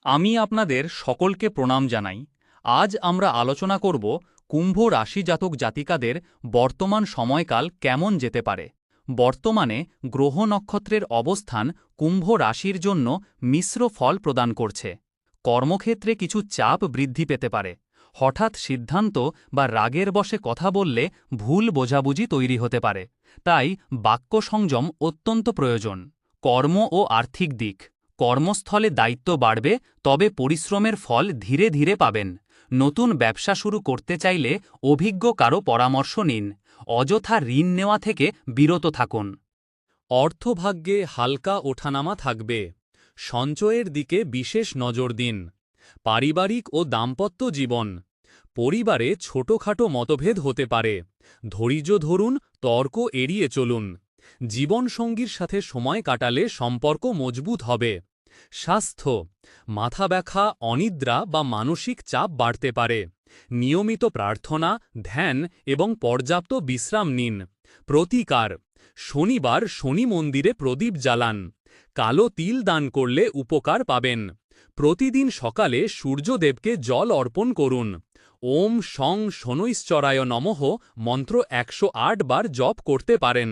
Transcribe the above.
আমি আপনাদের সকলকে প্রণাম জানাই। আজ আমরা আলোচনা করব কুম্ভ রাশি জাতক জাতিকাদের বর্তমান সময়কাল কেমন যেতে পারে। বর্তমানে গ্রহ নক্ষত্রের অবস্থান কুম্ভ রাশির জন্য মিশ্র ফল প্রদান করছে। কর্মক্ষেত্রে কিছু চাপ বৃদ্ধি পেতে পারে। হঠাৎ সিদ্ধান্ত বা রাগের বশে কথা বললে ভুল বোঝাবুঝি তৈরি হতে পারে। তাই বাক্য সংযম অত্যন্ত প্রয়োজন। কর্ম ও আর্থিক দিক। কর্মস্থলে দায়িত্ব বাড়বে, তবে পরিশ্রমের ফল ধীরে ধীরে পাবেন। নতুন ব্যবসা শুরু করতে চাইলে অভিজ্ঞ কারো পরামর্শ নিন। অযথা ঋণ নেওয়া থেকে বিরত থাকুন। অর্থভাগ্যে হালকা ওঠানামা থাকবে। সঞ্চয়ের দিকে বিশেষ নজর দিন। পারিবারিক ও দাম্পত্য জীবন। পরিবারে ছোটখাটো মতভেদ হতে পারে। ধৈর্য ধরুন, তর্ক এড়িয়ে চলুন। জীবনসঙ্গীর সাথে সময় কাটালে সম্পর্ক মজবুত হবে। স্বাস্থ্য। মাথা ব্যথা, অনিদ্রা বা মানসিক চাপ বাড়তে পারে। নিয়মিত প্রার্থনা, ধ্যান এবং পর্যাপ্ত বিশ্রাম নিন। প্রতিকার। শনিবার শনি মন্দিরে প্রদীপ জ্বালান। কালো তিল দান করলে উপকার পাবেন। প্রতিদিন সকালে সূর্যদেবকে জল অর্পণ করুন। ওম শং শনৈশ্চরায় নমঃ মন্ত্র 108 বার জপ করতে পারেন।